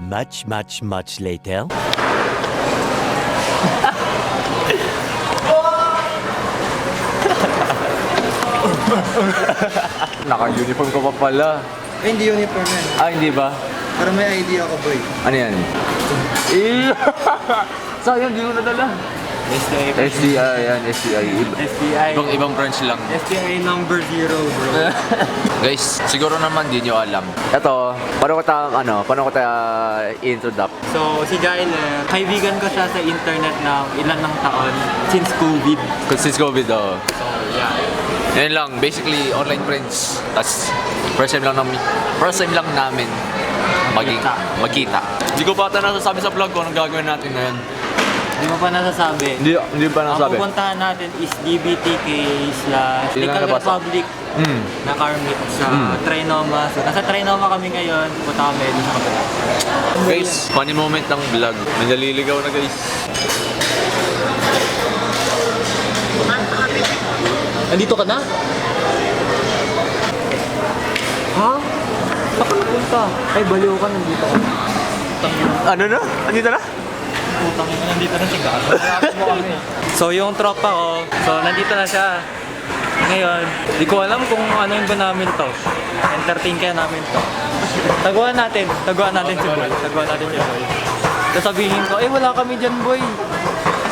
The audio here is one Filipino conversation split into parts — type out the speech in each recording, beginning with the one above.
Much later. Naka-uniform ka pa pala. Eh, hindi uniform yan. Ah, hindi ba? Pero may idea ako, boy. Ano yan? Sayang, di ko nadala. STI, yan, STI. STI. Ibang branch lang. STI number 0, bro. Guys, siguro naman di nyo alam. Ito, paano ko ta introduce? So, si Jailer, kaibigan ko siya sa internet ng ilan ng taon since COVID. Since COVID, oh. So, yeah. Yan lang, basically online friends. Tapos first time lang namin magkita. Hindi ko pa ata nasasabi sa vlog ko anong gagawin natin ngayon. Hindi mo pa nasasabi. Hindi pa nasasabi. Ang pupuntahan natin is DBTK/Lical Republic na car meet sa Trinoma. So, nasa Trinoma kami ngayon. Pupunta kami dun sa kabila. Guys, funny moment ng vlog. May naliligaw na guys. Nandito ka na? Ha? Saan ka napunta? Ay, baliw ka. Nandito ka. Ano na? Andito na? Putang ina, nandito na siya. Malapit mo kami. So, yung tropa ko, nandito na siya. Ngayon, di ko alam kung ano yung ba namin to. Entertain kaya namin to. Taguan natin si Boy. Tapos sabihin ko, wala kami dyan, Boy.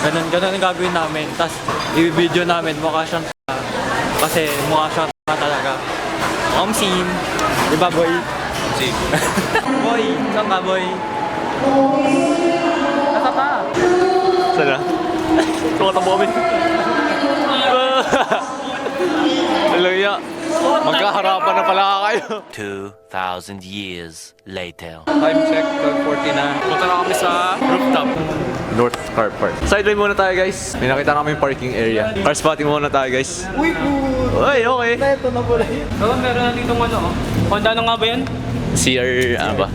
Ganun ang gagawin namin. Tapos, i-video namin, mukha siyang kasi mukha siyang talaga. Scene. Diba, Boy? Scene. Boy, saan ka, Boy? Nasa ka? Saan na? Tumatabo kami. Alam niya, magkaharapan na pala kayo. 2,000 years later. Time check, 12:40 na. Punta na kami sa rooftop. North Car Park. Sideway muna tayo guys. May nakita kami yung parking area. Car spotting muna tayo guys. Uy, puto! Uy, okay. Ito na pala yun. Oo, meron na ditong ano, oh. Honda na nga ba yan? CR, ano ba?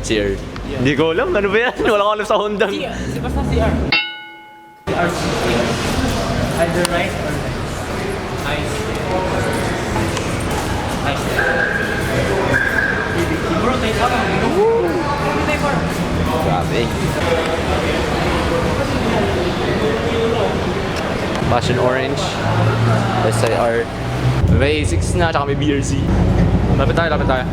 CR. Hindi ko alam, ano ba yan? Wala ko alam sa Honda. Basta CR. Either right or left. Nice. Nice. Bro, tayo pa lang. Tayo pa. Grabe. Passion Orange. SIR. May A6 na, tsaka may BRZ. Lapit tayo.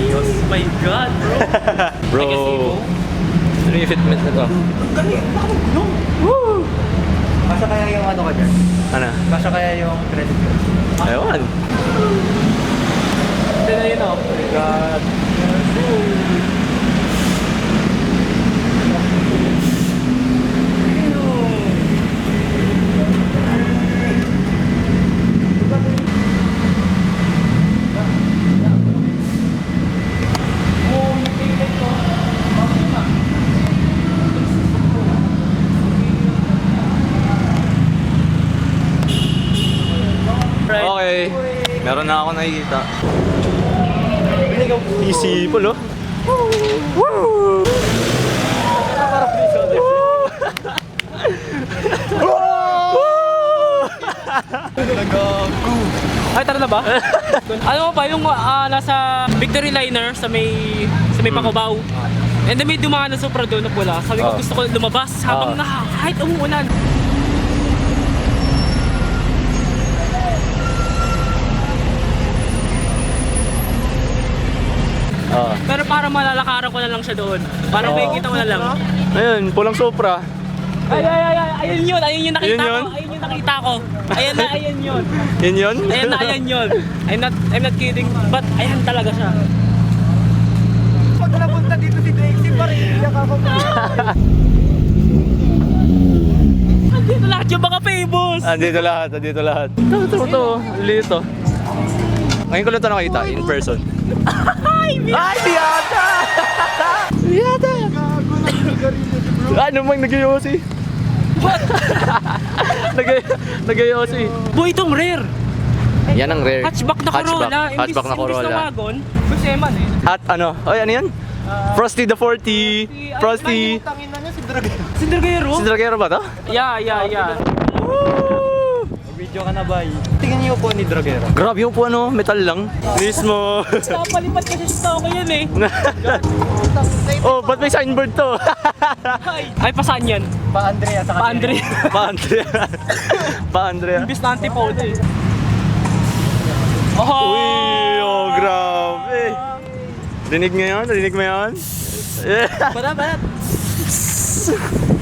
Oh my God, bro. Bro, ano yung fitment na to? Basta kaya yung ano ka dyan? Ano? Basta kaya yung credit card? Ewan. Ito na yun, oh. God. Okay. Meron na ako nakikita. Easy po, no? Ay, tara na ba? Alam mo pa, yung nasa Victory Liner sa may Pacobaw. And then may dumaan na Supra doon na pula. Sabi ko gusto ko lumabas habang kahit umuulan. Pero para malalakaran ko na lang siya doon. Para makikita ko na lang. Ayun, pulang Supra. Ayun yun nakita Yun yun? ko. Ayun yung nakita ko. Ayan yun. Yun yun? Ayan yun. I'm not kidding. But ayan talaga siya. Pag napunta dito si Drexy pa rin, iyak ako. Andito lahat yung mga famous. Andito lahat. Ito. Lito. Ngayon ko lang ito nakita, in person. Ay, Biyata! Biyata! Ano mang nag-yosi? What? Nag-yosi. Boy, itong rare. Yan ang rare. Hatchback na Corolla. Hatchback na Corolla. Imbis na wagon. Buseman eh. At ano? Oy, ano yan? Frosty the 40. Frosty. Si Dragero? Si Dragero ba to? Yeah. Video ka na ba? Tingnan niyo po ni Dragero. Grabe yung po ano, metal lang. Mismo. Napalipat kasi sa tao ko yan eh. Oh, ba't may signboard to? Ay, pasaan yan? Pa Andrea sa Pa Andre. Pa Andrea. Pa Andrea. Imbis na antipode eh. Oh! Uy, oh, grabe. Rinig mo yan? Rinig mo yan? Barat.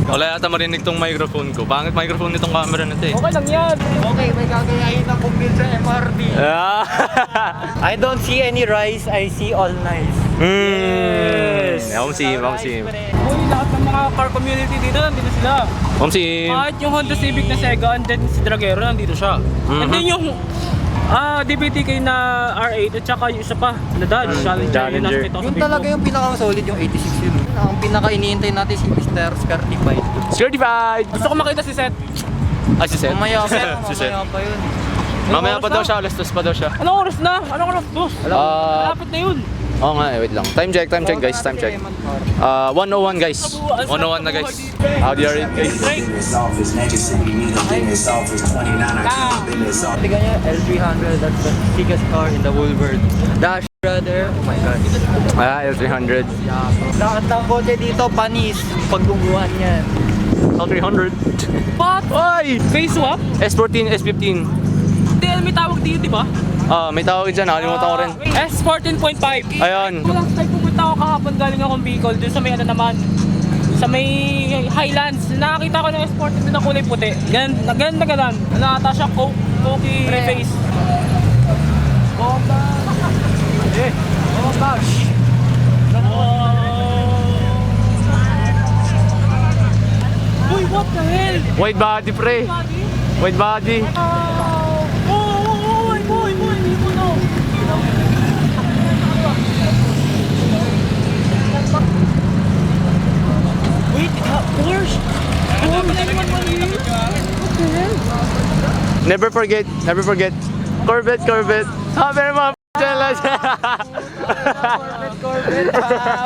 Wala yata marinig tong microphone ko. Pangit microphone nitong camera na to eh. Okay lang yan. Okay, may gagayahin na kumpil sa MRT. Ah. I don't see any rice, I see all nice. Yes. Ma'am Sim. Uy, lahat ng mga car community dito, nandito sila. Ma'am Sim. Kahit yung Honda Civic na Sega, and then si Dragero, nandito siya. And then yung DBTK na R8 at saka yung isa pa na Dodge Challenger. Yung talaga yung pinaka-solid yung 86 yun. Ang pinaka-iniintay natin si Mr. Certified. Certified. Gusto ko makita si Seth. Ay, si Seth. Mamaya pa, Si Seth. mamaya pa yun. Mamaya pa daw siya. Alas 2 pa daw siya. Anong oras na? Anong oras? Dos. Malapit na yun. Oo nga, wait lang. Time check guys, time check. 101 guys. 101 na guys. Howdy are you guys? Tingnan niya, L300, that's the biggest car in the whole world. Dash brother, oh my god. L300. Lahat ng kotse dito, panis. Pagguguhan yan. L300. What? Oy! Face swap? S14, S15. Hindi, may tawag dito, di ba? May tawag dyan, nakalimutan ko rin. S14.5. Ayun. Walang tayo pumunta ako kahapon galing akong Bicol dun sa may ano naman. Sa may Highlands. Nakakita ko ng S14 din na kulay puti. Ganun na ganun. Nakata siya Cokie face. Bomba! Oh gosh! Uy, what the hell? Wide body pre. Body? Wide body. Boy, hindi mo na. Wait, Porsche? Never forget. Corvette. Sabi ng mga jealous.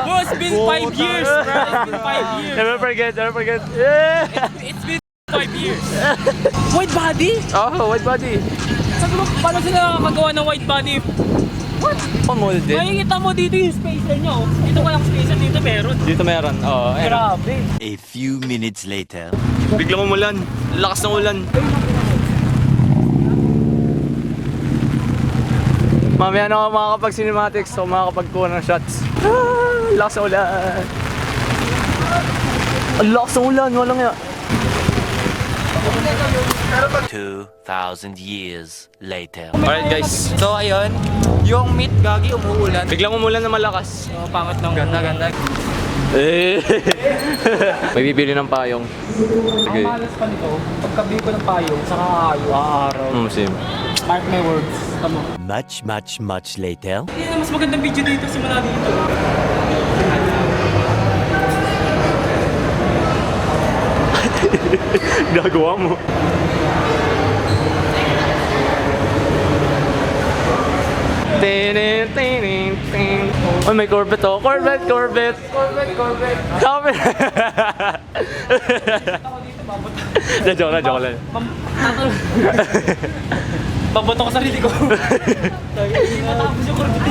Bro, it's been 5 years, bro. It's been 5 years. Never forget. Yeah. It's been 5 years. White body? Oh, wide body. Sabi mo, paano sila nakakagawa ng white body? Pamolded. Makikita mo dito yung spacer niya, oh. Dito walang spacer, dito meron. Dito meron. Oo, ayun. Grabe. A few minutes later. Biglang umulan. Lakas ng ulan. Mamaya na ako makakapag-cinematics o makakapagkuha ng shots. Lakas ng ulan. Ang lakas ng ulan. Walang nga. 2,000 years later. Alright guys. So ayun, yung meat gagi umuulan. Biglang umulan na malakas. Oh, pangit lang. Ganda. May bibili ng payong. Ang Okay. malas pa nito, pagkabili ko ng payong, saka araw. Same. Mark my words. Tama. Much later. Yan, mas magandang video dito, simula dito. Gagawa mo. Oh, may Corvette oh. Corvette. Corvette. Joke lang. Baboto ko sarili ko. Matapos yung Corvette.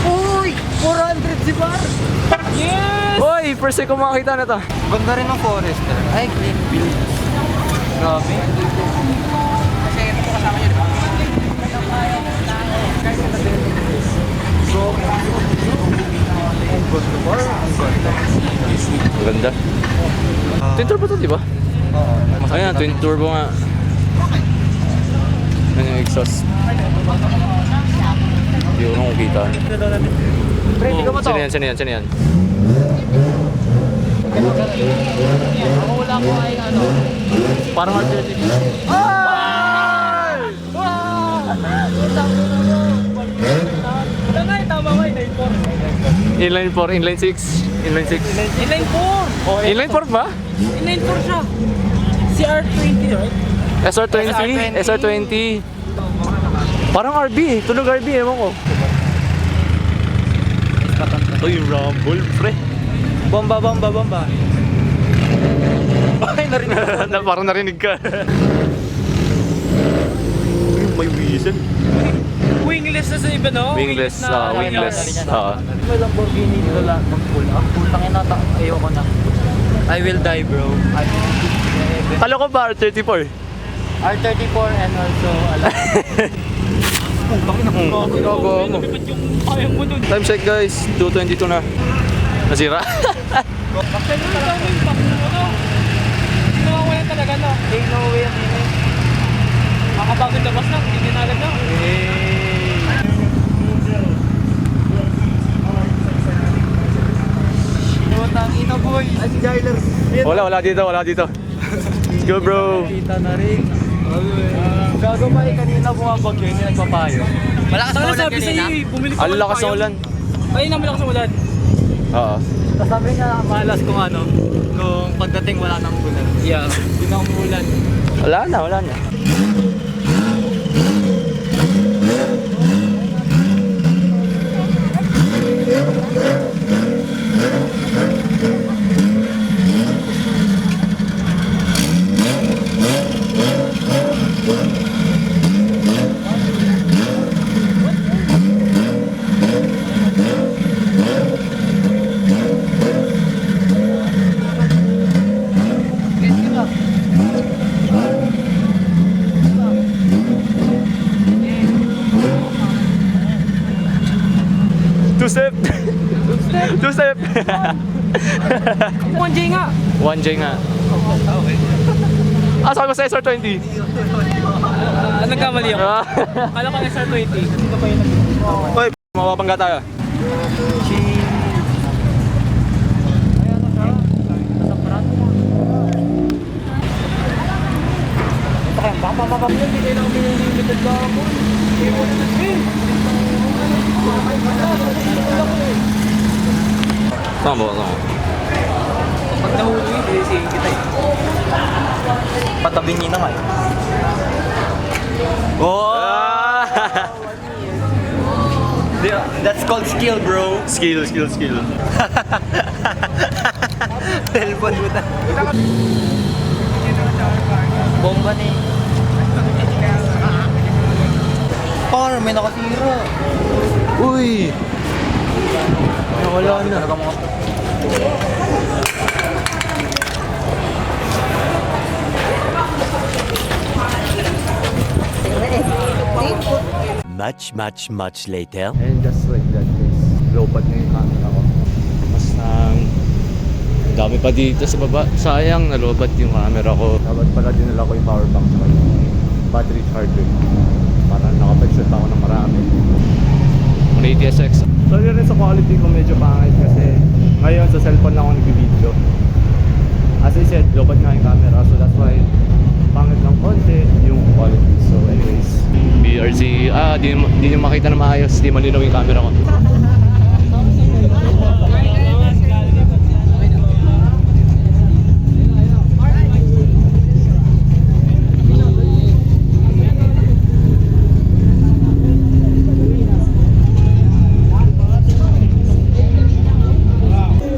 Uy! 400 si Bar! Yes! Hoy, first time ko makakita na to. Ganda rin ng Forester. Ay, clean build. Grabe. Ang ganda. Twin turbo to, di ba? Oo. Ayan, twin turbo nga. Ano yung exhaust? Hindi ko nung kita. Pre, hindi ka mo to. Sino yan? Ako wala ko ay ano. Parang R30. Wala nga, tama nga, inline 4. Inline 6. Inline 4! Oh, inline 4 ba? Inline 4 siya. CR20, right? SR20. SR20. Parang RB eh. Tunog RB, ewan ko. Ito yung rumble, pre. Bomba. Ay, narinig ko. Parang narinig ka. May whistle. Wingless na sa iba, no? Wingless. Wingless. May Lamborghini dito lang. Mag-pull up. Putangin na. Ayoko na. I will die, bro. Kala ko ba R34? R34 and also Ginagawa mo. Yung kaya mo dun. Time check guys, 2:22 na. Nasira. Actually, parang yung back mo, no? Nawawala talaga, no? Ain't no way. Makabagod labas lang, hindi na agad, no? Ina boy. Ay, si Jailer. Wala dito. Let's go bro. Kita na rin. Gago pa kanina bumabag yun, yung nagpapayo. Malakas Sana na ulan sabi sa'yo, kanina. bumili ka Ang lakas ng ulan. Ayun na, malakas ng ulan. Oo. Tapos sabi niya, malas kung ano, kung pagdating wala nang ulan. Yeah. Hindi na umuulan. Wala na. Two step. 1J nga. 1J nga. Sabi ko sa SR20. Nagkamali ako. Kala ko SR20. Kasi ka pa yun Oy, mapapangga tayo. Tama. Pag nahuli, ilisingin kita eh. Patabingin naman. Oh! That's called skill, bro. Skill. Telepon mo na. Bomba ni. Par, may nakatira. Uy! Wala na. Much later. And just like that guys, lobat na yung camera ko. Mas nang dami pa dito sa baba. Sayang, nalobat yung camera ko. Dapat pala dinala ko yung power bank sa battery charger. Para nakapag-shoot ako ng marami. 180SX. Sorry rin sa quality ko, medyo pangit kasi ngayon sa cellphone lang ako nag-video. As I said, lobat nga yung camera, so that's why pangit lang konti yung quality. So anyways, BRZ, di nyo makita na maayos, di malinaw yung camera ko.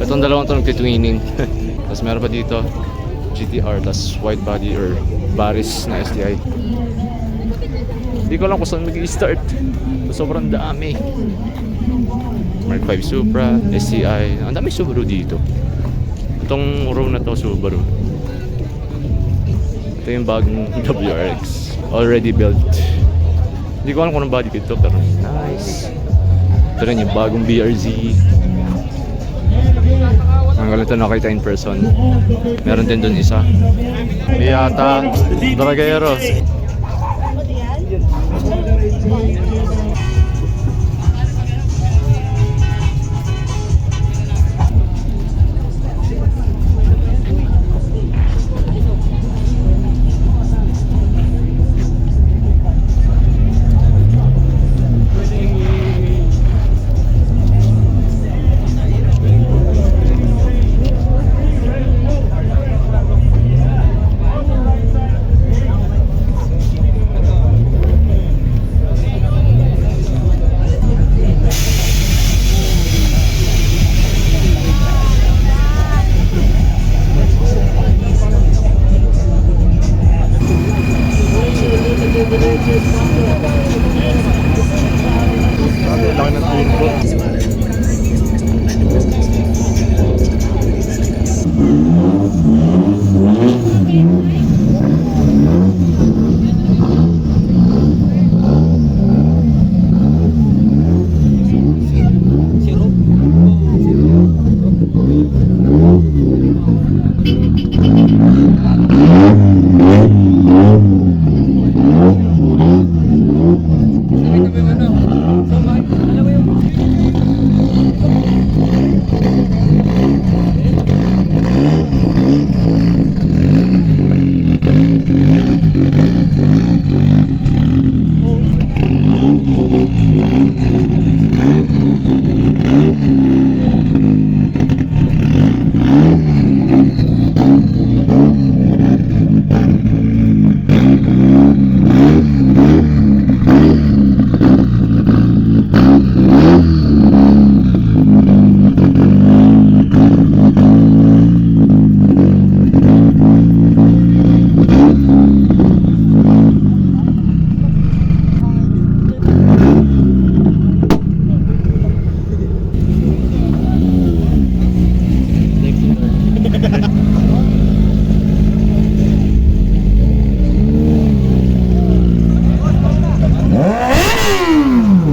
Itong dalawang ito nagtitwining. Tapos meron pa dito GTR, tapos wide body or Baris na STI. Hindi ko alam kung saan mag-i-start. Sobrang dami. Mark 5 Supra, STI. Ang dami Subaru dito. Itong row na to Subaru. Ito yung bagong WRX. Already built. Hindi ko alam kung anong body kit to, pero nice. Ito rin yung bagong BRZ. Ang ganito nakita in person. Meron din doon isa. Miata Dragaeros.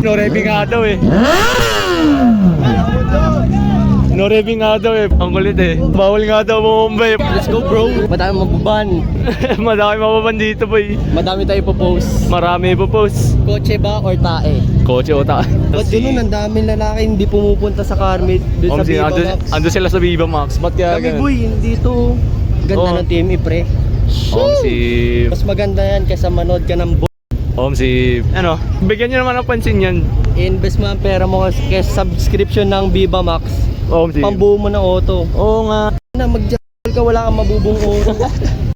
No revving nga daw eh. No revving nga daw eh. Ang kulit eh. Bawal nga daw Mumbai. Let's go bro! Madami mabuban. Madami mababan dito boy. Madami tayo po-post. Marami po post. Kotse ba or tae? Kotse o ta. Ba't ganun? Ang daming lalaki hindi pumupunta sa Carmel. Doon sa Viva Max. Ando sila sa Viva Max. Ba't kaya Kami ganun? boy, dito. Ganda Oh. ng TME pre. Si... Mas maganda yan kaysa manood ka ng si... Ano? Bigyan nyo naman ng pansin yan. invest mo ang pera mo kaya subscription ng Viva Max. Si... Pambuo mo ng auto. Oo nga. Na mag ka wala kang mabubong auto.